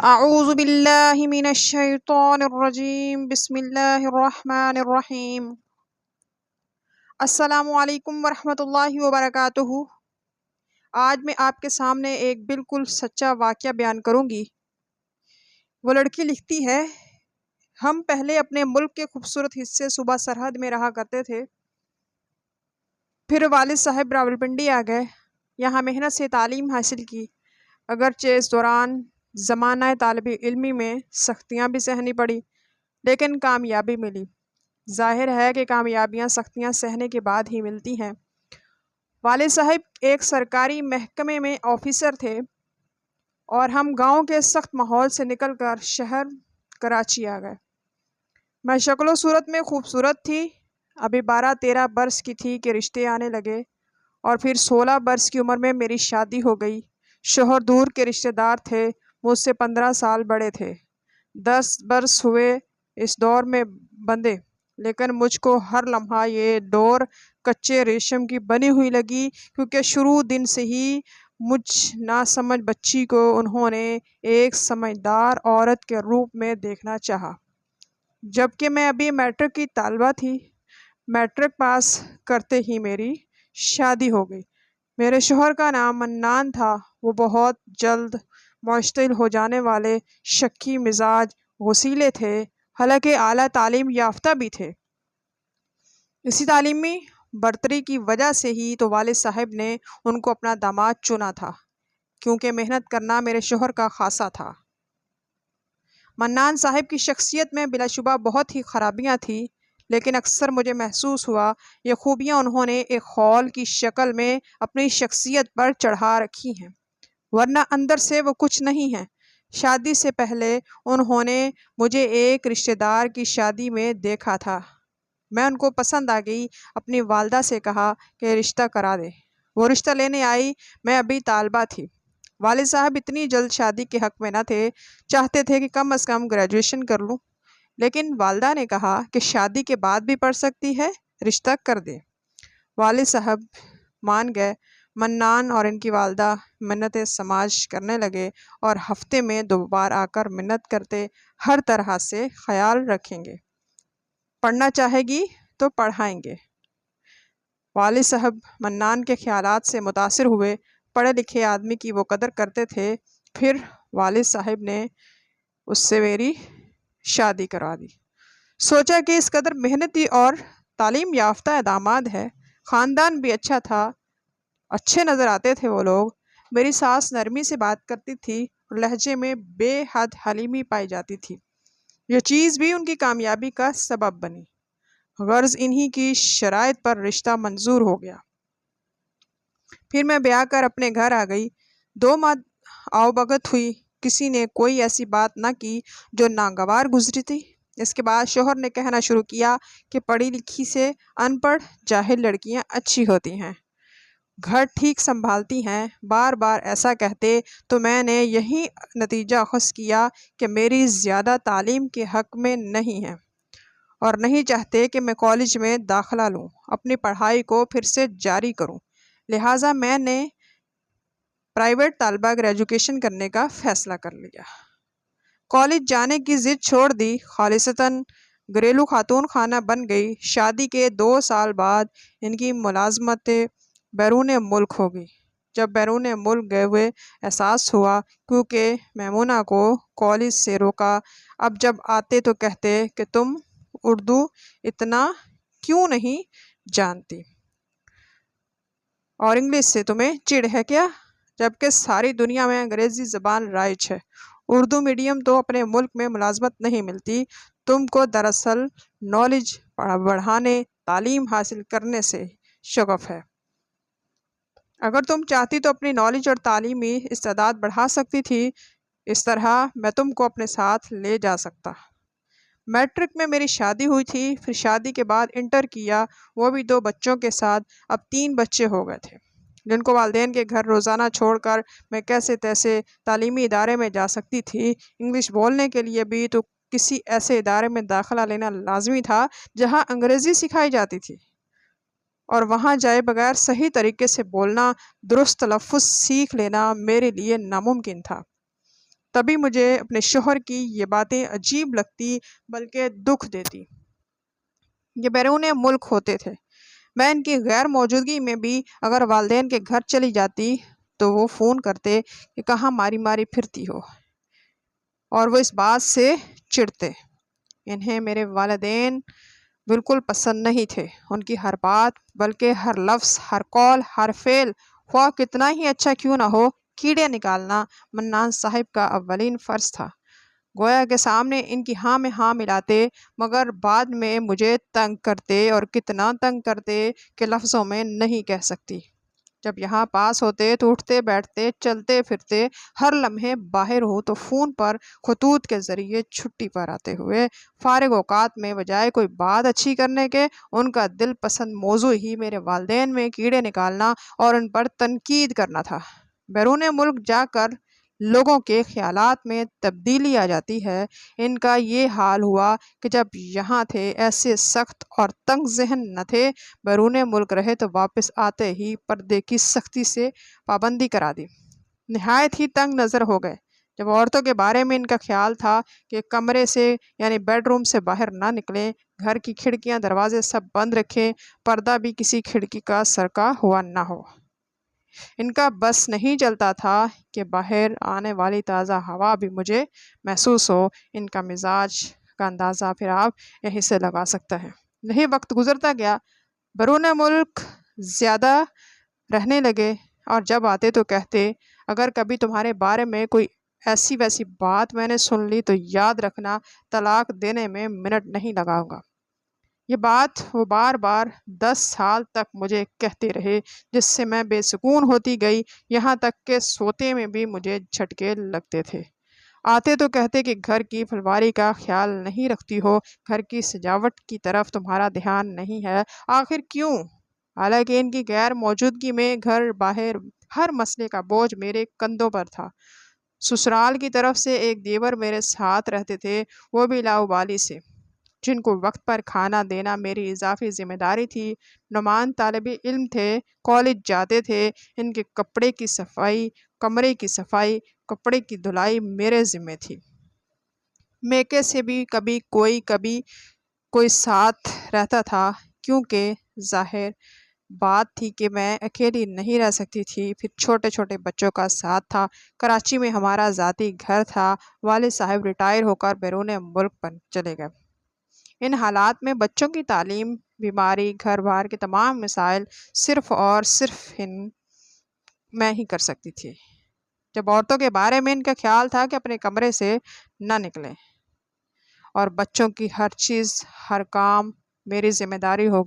اعوذ باللہ من الشیطان الرجیم، بسم اللہ الرحمن الرحیم۔ السلام علیکم ورحمۃ اللہ وبرکاتہ۔ آج میں آپ کے سامنے ایک بالکل سچا واقعہ بیان کروں گی۔ وہ لڑکی لکھتی ہے، ہم پہلے اپنے ملک کے خوبصورت حصے صوبہ سرحد میں رہا کرتے تھے، پھر والد صاحب راولپنڈی آ گئے، یہاں محنت سے تعلیم حاصل کی۔ اگرچہ اس دوران زمانہ طالب علمی میں سختیاں بھی سہنی پڑی، لیکن کامیابی ملی۔ ظاہر ہے کہ کامیابیاں سختیاں سہنے کے بعد ہی ملتی ہیں۔ والد صاحب ایک سرکاری محکمے میں آفیسر تھے اور ہم گاؤں کے سخت ماحول سے نکل کر شہر کراچی آ گئے۔ میں شکل و صورت میں خوبصورت تھی، ابھی 12-13 برس کی تھی کہ رشتے آنے لگے، اور پھر 16 برس کی عمر میں میری شادی ہو گئی۔ شوہر دور کے رشتے دار تھے، مجھ سے 15 سال بڑے تھے۔ 10 برس ہوئے اس دور میں بندے، لیکن مجھ کو ہر لمحہ یہ ڈور کچے ریشم کی بنی ہوئی لگی، کیونکہ شروع دن سے ہی مجھ ناسمجھ بچی کو انہوں نے ایک سمجھدار عورت کے روپ میں دیکھنا چاہا۔ جبکہ میں ابھی میٹرک کی طالبہ تھی۔ میٹرک پاس کرتے ہی میری شادی ہو گئی۔ میرے شوہر کا نام منان تھا۔ وہ بہت جلد مشتعل ہو جانے والے شکی مزاج غسیلے تھے، حالانکہ اعلیٰ تعلیم یافتہ بھی تھے۔ اسی تعلیمی برتری کی وجہ سے ہی تو والد صاحب نے ان کو اپنا داماد چنا تھا، کیونکہ محنت کرنا میرے شوہر کا خاصہ تھا۔ منان صاحب کی شخصیت میں بلا شبہ بہت ہی خرابیاں تھیں، لیکن اکثر مجھے محسوس ہوا یہ خوبیاں انہوں نے ایک خول کی شکل میں اپنی شخصیت پر چڑھا رکھی ہیں، ورنہ اندر سے وہ کچھ نہیں ہیں۔ شادی سے پہلے انہوں نے مجھے ایک رشتہ دار کی شادی میں دیکھا تھا۔ میں ان کو پسند آ گئی، اپنی والدہ سے کہا کہ رشتہ کرا دے۔ وہ رشتہ لینے آئی، میں ابھی طالبہ تھی۔ والد صاحب اتنی جلد شادی کے حق میں نہ تھے، چاہتے تھے کہ کم از کم گریجویشن کر لوں، لیکن والدہ نے کہا کہ شادی کے بعد بھی پڑھ سکتی ہے، رشتہ کر دے۔ والد صاحب مان گئے۔ منان اور ان کی والدہ منت سماج کرنے لگے اور ہفتے میں 2 بار آ کر منت کرتے، ہر طرح سے خیال رکھیں گے، پڑھنا چاہے گی تو پڑھائیں گے۔ والد صاحب منان کے خیالات سے متاثر ہوئے، پڑھے لکھے آدمی کی وہ قدر کرتے تھے۔ پھر والد صاحب نے اس سے میری شادی کرا دی۔ سوچا کہ اس قدر محنتی اور تعلیم یافتہ داماد ہے، خاندان بھی اچھا تھا، اچھے نظر آتے تھے وہ لوگ۔ میری ساس نرمی سے بات کرتی تھی اور لہجے میں بے حد حلیمی پائی جاتی تھی۔ یہ چیز بھی ان کی کامیابی کا سبب بنی۔ غرض انہی کی شرائط پر رشتہ منظور ہو گیا۔ پھر میں بیاہ کر اپنے گھر آ گئی۔ 2 ماہ آؤ بھگت ہوئی، کسی نے کوئی ایسی بات نہ کی جو ناگوار گزری تھی۔ اس کے بعد شوہر نے کہنا شروع کیا کہ پڑھی لکھی سے ان پڑھ جاہل لڑکیاں اچھی ہوتی ہیں، گھر ٹھیک سنبھالتی ہیں۔ بار بار ایسا کہتے تو میں نے یہی نتیجہ اخذ کیا کہ میری زیادہ تعلیم کے حق میں نہیں ہیں، اور نہیں چاہتے کہ میں کالج میں داخلہ لوں، اپنی پڑھائی کو پھر سے جاری کروں۔ لہٰذا میں نے پرائیویٹ طالبہ گریجویشن کرنے کا فیصلہ کر لیا۔ کالج جانے کی ضد چھوڑ دی، خالصتاً گھریلو خاتون خانہ بن گئی۔ شادی کے 2 سال بعد ان کی ملازمت بیرون ملک ہو گئی۔ جب بیرون ملک گئے ہوئے احساس ہوا، کیونکہ میمونہ کو کالج سے روکا۔ اب جب آتے تو کہتے کہ تم اردو اتنا کیوں نہیں جانتی، اور انگلش سے تمہیں چڑ ہے کیا، جبکہ ساری دنیا میں انگریزی زبان رائج ہے، اردو میڈیم تو اپنے ملک میں ملازمت نہیں ملتی۔ تم کو دراصل نالج بڑھانے، تعلیم حاصل کرنے سے شغف ہے۔ اگر تم چاہتی تو اپنی نالج اور تعلیمی استعداد بڑھا سکتی تھی، اس طرح میں تم کو اپنے ساتھ لے جا سکتا۔ میٹرک میں میری شادی ہوئی تھی، پھر شادی کے بعد انٹر کیا، وہ بھی 2 بچوں کے ساتھ۔ اب 3 بچے ہو گئے تھے، جن کو والدین کے گھر روزانہ چھوڑ کر میں کیسے تیسے تعلیمی ادارے میں جا سکتی تھی۔ انگلش بولنے کے لیے بھی تو کسی ایسے ادارے میں داخلہ لینا لازمی تھا جہاں انگریزی سکھائی جاتی تھی، اور وہاں جائے بغیر صحیح طریقے سے بولنا، درست تلفظ سیکھ لینا میرے لیے ناممکن تھا۔ تبھی مجھے اپنے شوہر کی یہ باتیں عجیب لگتی، بلکہ دکھ دیتی۔ یہ بیرون ملک ہوتے تھے، میں ان کی غیر موجودگی میں بھی اگر والدین کے گھر چلی جاتی تو وہ فون کرتے کہ کہاں ماری ماری پھرتی ہو، اور وہ اس بات سے چڑھتے۔ انہیں میرے والدین بالکل پسند نہیں تھے۔ ان کی ہر بات، بلکہ ہر لفظ، ہر قول، ہر فعل، خواہ کتنا ہی اچھا کیوں نہ ہو، کیڑے نکالنا منان صاحب کا اولین فرض تھا۔ گویا کے سامنے ان کی ہاں میں ہاں ملاتے، مگر بعد میں مجھے تنگ کرتے، اور کتنا تنگ کرتے کہ لفظوں میں نہیں کہہ سکتی۔ جب یہاں پاس ہوتے تو اٹھتے بیٹھتے، چلتے پھرتے، ہر لمحے باہر ہو تو فون پر خطوط کے ذریعے چھٹی پر آتے ہوئے فارغ اوقات میں بجائے کوئی بات اچھی کرنے کے، ان کا دل پسند موضوع ہی میرے والدین میں کیڑے نکالنا اور ان پر تنقید کرنا تھا۔ بیرون ملک جا کر لوگوں کے خیالات میں تبدیلی آ جاتی ہے۔ ان کا یہ حال ہوا کہ جب یہاں تھے ایسے سخت اور تنگ ذہن نہ تھے، بیرون ملک رہے تو واپس آتے ہی پردے کی سختی سے پابندی کرا دی۔ نہایت ہی تنگ نظر ہو گئے جب عورتوں کے بارے میں ان کا خیال تھا کہ کمرے سے یعنی بیڈ روم سے باہر نہ نکلیں، گھر کی کھڑکیاں دروازے سب بند رکھیں، پردہ بھی کسی کھڑکی کا سرکا ہوا نہ ہو۔ ان کا بس نہیں چلتا تھا کہ باہر آنے والی تازہ ہوا بھی مجھے محسوس ہو۔ ان کا مزاج کا اندازہ پھر آپ یہیں سے لگا سکتا ہے۔ نہیں، وقت گزرتا گیا، بیرون ملک زیادہ رہنے لگے، اور جب آتے تو کہتے اگر کبھی تمہارے بارے میں کوئی ایسی ویسی بات میں نے سن لی تو یاد رکھنا طلاق دینے میں منٹ نہیں لگاؤں گا۔ یہ بات وہ بار بار 10 سال تک مجھے کہتے رہے، جس سے میں بے سکون ہوتی گئی، یہاں تک کہ سوتے میں بھی مجھے جھٹکے لگتے تھے۔ آتے تو کہتے کہ گھر کی پھلواری کا خیال نہیں رکھتی ہو، گھر کی سجاوٹ کی طرف تمہارا دھیان نہیں ہے، آخر کیوں؟ حالانکہ ان کی غیر موجودگی میں گھر باہر ہر مسئلے کا بوجھ میرے کندھوں پر تھا۔ سسرال کی طرف سے ایک دیور میرے ساتھ رہتے تھے، وہ بھی لاؤبالی سے، جن کو وقت پر کھانا دینا میری اضافی ذمہ داری تھی۔ نعمان طالب علم تھے، کالج جاتے تھے، ان کے کپڑے کی صفائی، کمرے کی صفائی، کپڑے کی دھلائی میرے ذمہ تھی۔ میکے سے بھی کبھی کوئی ساتھ رہتا تھا، کیونکہ ظاہر بات تھی کہ میں اکیلی نہیں رہ سکتی تھی۔ پھر چھوٹے چھوٹے بچوں کا ساتھ تھا۔ کراچی میں ہمارا ذاتی گھر تھا، والد صاحب ریٹائر ہو کر بیرون ملک پر چلے گئے۔ ان حالات میں بچوں کی تعلیم، بیماری، گھر بار کے تمام مسائل صرف اور صرف میں ہی کر سکتی تھی۔ جب عورتوں کے بارے میں ان کا خیال تھا کہ اپنے کمرے سے نہ نکلیں، اور بچوں کی ہر چیز، ہر کام میری ذمہ داری ہو